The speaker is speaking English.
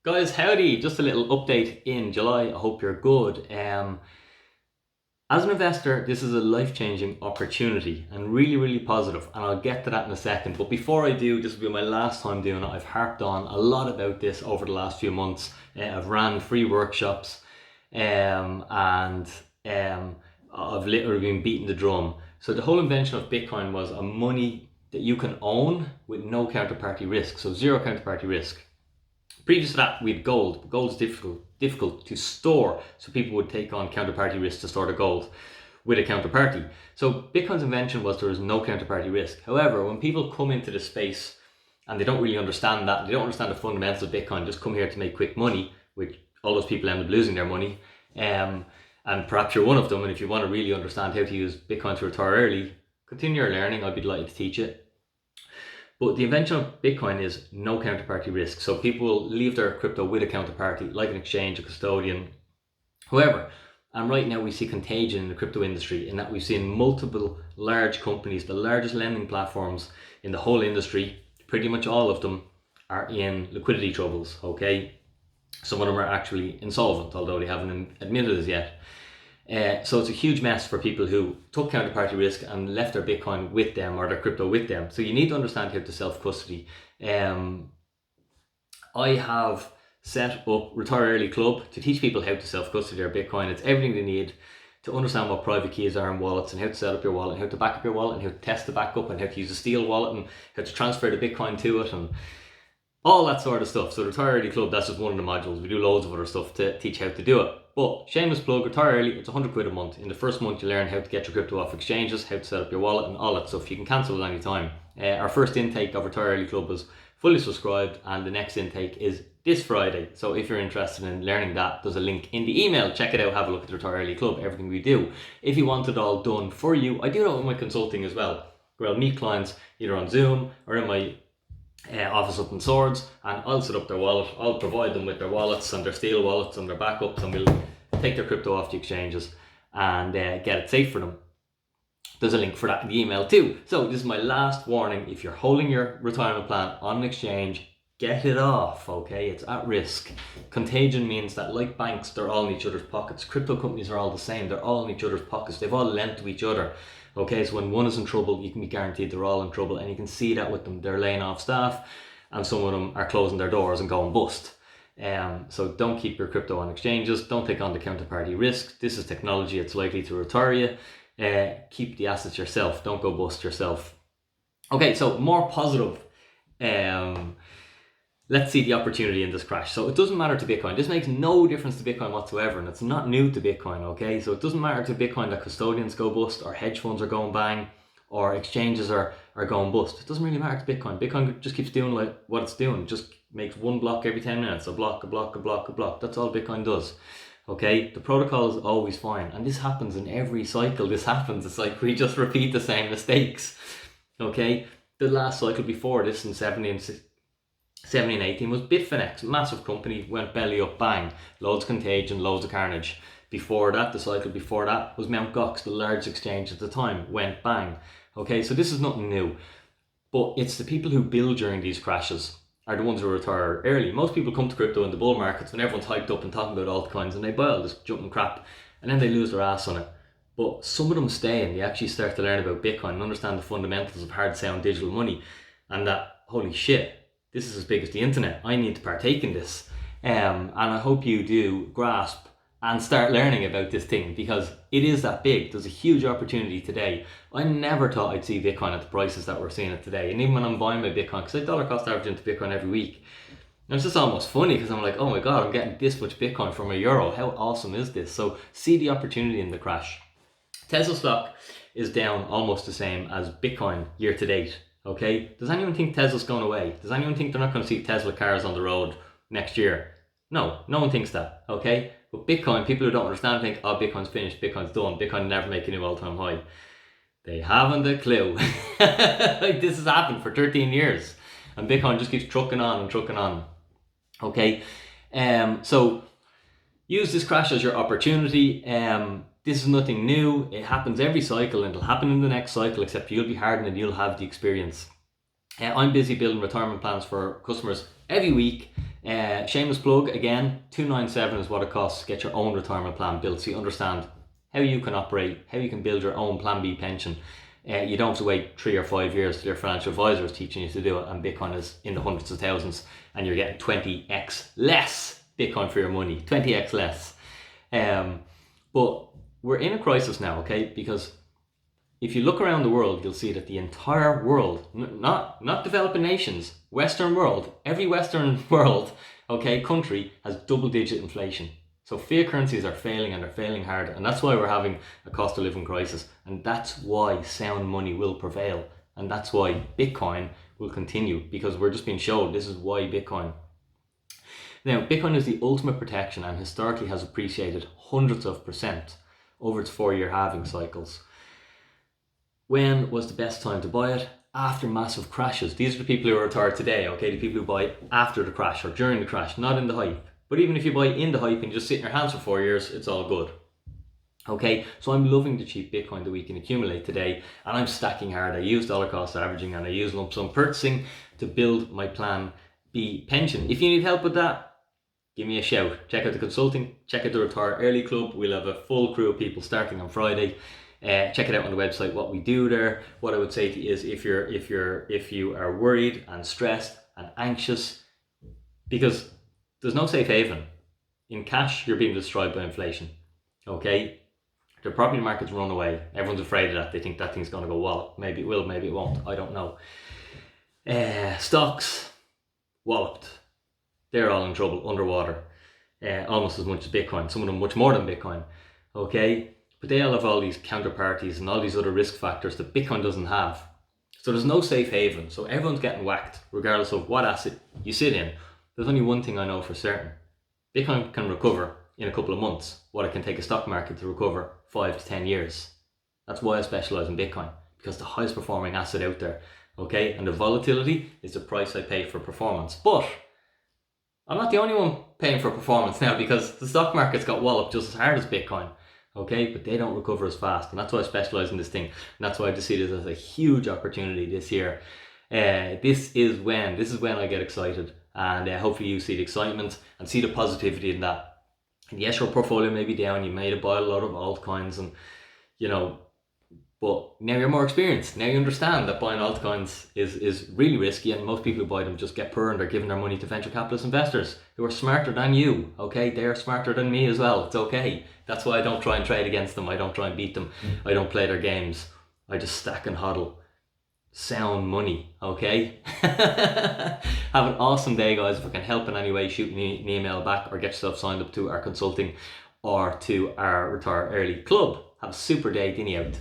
Guys, howdy! Just a little update in July. I hope you're good. As an investor, this is a life-changing opportunity and really, really positive, and I'll get to that in a second. But before I do, this will be my last time doing it. I've harped on a lot about this over the last few months. I've ran free workshops, and I've literally been beating the drum. So the whole invention of Bitcoin was a money that you can own with no counterparty risk, so zero counterparty risk. Previous to that, we had gold, but gold is difficult to store, so people would take on counterparty risk to store the gold with a counterparty. So Bitcoin's invention was there is no counterparty risk. However, when people come into the space and they don't really understand that, they don't understand the fundamentals of Bitcoin, just come here to make quick money, which all those people end up losing their money. And perhaps you're one of them, and if you want to really understand how to use Bitcoin to retire early, continue your learning. I'd be delighted to teach it. But the invention of Bitcoin is no counterparty risk. So people will leave their crypto with a counterparty, like an exchange, a custodian, whoever. And right now we see contagion in the crypto industry in that we've seen multiple large companies, the largest lending platforms in the whole industry, pretty much all of them are in liquidity troubles, okay? Some of them are actually insolvent, although they haven't admitted it yet. So it's a huge mess for people who took counterparty risk and left their Bitcoin with them or their crypto with them. So you need to understand how to self-custody. I have set up Retiree Club to teach people how to self-custody their Bitcoin. It's everything they need to understand what private keys are in wallets and how to set up your wallet, and how to back up your wallet, and how to test the backup, and how to use a steel wallet, and how to transfer the Bitcoin to it, and all that sort of stuff. So Retiree Club, that's just one of the modules. We do loads of other stuff to teach how to do it. But shameless plug, retire early, it's 100 quid a month. In the first month you learn how to get your crypto off exchanges, how to set up your wallet and all that stuff. You can cancel at any time. Our first intake of Retire Early Club is fully subscribed, and the next intake is this Friday. So if you're interested in learning that, there's a link in the email. Check it out, have a look at the Retire Early Club, everything we do. If you want it all done for you, I do that with my consulting as well, where I'll meet clients either on Zoom or in my office up in Swords, and I'll set up their wallet. I'll provide them with their wallets and their steel wallets and their backups, and we'll take their crypto off the exchanges and get it safe for them. There's a link for that in the email too. So this is my last warning. If you're holding your retirement plan on an exchange, get it off, okay? It's at risk. Contagion means that, like banks, they're all in each other's pockets. Crypto companies are all the same. They're all in each other's pockets. They've all lent to each other. Okay, so when one is in trouble, you can be guaranteed they're all in trouble, and you can see that with them. They're laying off staff, and some of them are closing their doors and going bust. So don't keep your crypto on exchanges. Don't take on the counterparty risk. This is technology. It's likely to retire you. Keep the assets yourself. Don't go bust yourself. Okay, so more positive. Let's see the opportunity in this crash. So it doesn't matter to Bitcoin. This makes no difference to Bitcoin whatsoever, and it's not new to Bitcoin, okay? So it doesn't matter to Bitcoin that custodians go bust, or hedge funds are going bang, or exchanges are going bust. It doesn't really matter to Bitcoin. Bitcoin just keeps doing like what it's doing. It just makes one block every 10 minutes, a block, a block, a block, a block. That's all Bitcoin does. Okay, the protocol is always fine, and this happens in every cycle. This happens. It's like we just repeat the same mistakes. Okay, the last cycle before this in 17 and 18 was Bitfinex, massive company, went belly up, bang, loads of contagion, loads of carnage. Before that, the cycle before that was Mt. Gox, the largest exchange at the time, went bang. Okay, so this is nothing new, but it's the people who build during these crashes are the ones who retire early. Most people come to crypto in the bull markets when everyone's hyped up and talking about altcoins, and they buy all this jumping crap, and then they lose their ass on it. But some of them stay and they actually start to learn about Bitcoin and understand the fundamentals of hard sound digital money, and that, holy shit, this is as big as the internet. I need to partake in this. And I hope you do grasp and start learning about this thing, because it is that big. There's a huge opportunity today. I never thought I'd see Bitcoin at the prices that we're seeing it today. And even when I'm buying my Bitcoin, because I dollar cost average into Bitcoin every week, and it's just almost funny because I'm like, oh my God, I'm getting this much Bitcoin from €1. How awesome is this? So see the opportunity in the crash. Tesla stock is down almost the same as Bitcoin year to date. Okay, does anyone think Tesla's going away? Does anyone think they're not going to see Tesla cars on the road next year? No one thinks that, okay? But Bitcoin, people who don't understand think, oh, Bitcoin's finished, Bitcoin's done, Bitcoin will never make a new all-time high. They haven't a clue. Like, this has happened for 13 years, and Bitcoin just keeps trucking on and trucking on, okay? So use this crash as your opportunity. This is nothing new. It happens every cycle, and it'll happen in the next cycle, except you'll be hardened and you'll have the experience. I'm busy building retirement plans for customers every week. Shameless plug again, $297 is what it costs to get your own retirement plan built, so you understand how you can operate, how you can build your own Plan B pension. You don't have to wait 3 or 5 years till your financial advisor is teaching you to do it, and Bitcoin is in the hundreds of thousands, and you're getting 20x less Bitcoin for your money, 20x less. But we're in a crisis now, okay? Because if you look around the world, you'll see that the entire world, not developing nations, Western world, every Western world, okay, country has double-digit inflation. So fiat currencies are failing, and they're failing hard, and that's why we're having a cost of living crisis, and that's why sound money will prevail, and that's why Bitcoin will continue, because we're just being showed this is why Bitcoin. Now, Bitcoin is the ultimate protection and historically has appreciated hundreds of percent over its 4-year halving cycles. When was the best time to buy it? After massive crashes. These are the people who are retired today, okay? The people who buy after the crash or during the crash, not in the hype. But even if you buy in the hype and you just sit in your hands for 4 years, it's all good. Okay, so I'm loving the cheap Bitcoin that we can accumulate today, and I'm stacking hard. I use dollar cost averaging and I use lump sum purchasing to build my Plan B pension. If you need help with that, give me a shout. Check out the consulting, check out the Retiree Club. We'll have a full crew of people starting on Friday. Check it out on the website, what we do there. What I would say to you is if you are worried and stressed and anxious, because there's no safe haven. In cash, you're being destroyed by inflation. Okay? The property market's run away. Everyone's afraid of that. They think that thing's going to go wallop. Maybe it will, maybe it won't. I don't know. Stocks, walloped. They're all in trouble, underwater. Almost as much as Bitcoin. Some of them much more than Bitcoin. Okay? But they all have all these counterparties and all these other risk factors that Bitcoin doesn't have. So there's no safe haven. So everyone's getting whacked, regardless of what asset you sit in. There's only one thing I know for certain. Bitcoin can recover in a couple of months what it can take a stock market to recover 5 to 10 years. That's why I specialize in Bitcoin, because the highest performing asset out there. Okay, and the volatility is the price I pay for performance. But I'm not the only one paying for performance now, because the stock market's got walloped just as hard as Bitcoin. Okay, but they don't recover as fast, and that's why I specialize in this thing, and that's why I just see this as a huge opportunity this year. This is when I get excited, and hopefully you see the excitement and see the positivity in that. And yes, your portfolio may be down, you may have bought a lot of altcoins, and but now you're more experienced. Now you understand that buying altcoins is really risky, and most people who buy them just get poor, and they're giving their money to venture capitalist investors who are smarter than you. Okay, they're smarter than me as well. It's okay. That's why I don't try and trade against them. I don't try and beat them. I don't play their games. I just stack and hodl. Sound money, okay? Have an awesome day, guys. If I can help in any way, shoot me an email back or get yourself signed up to our consulting or to our Retire Early Club. Have a super day. Dinny out.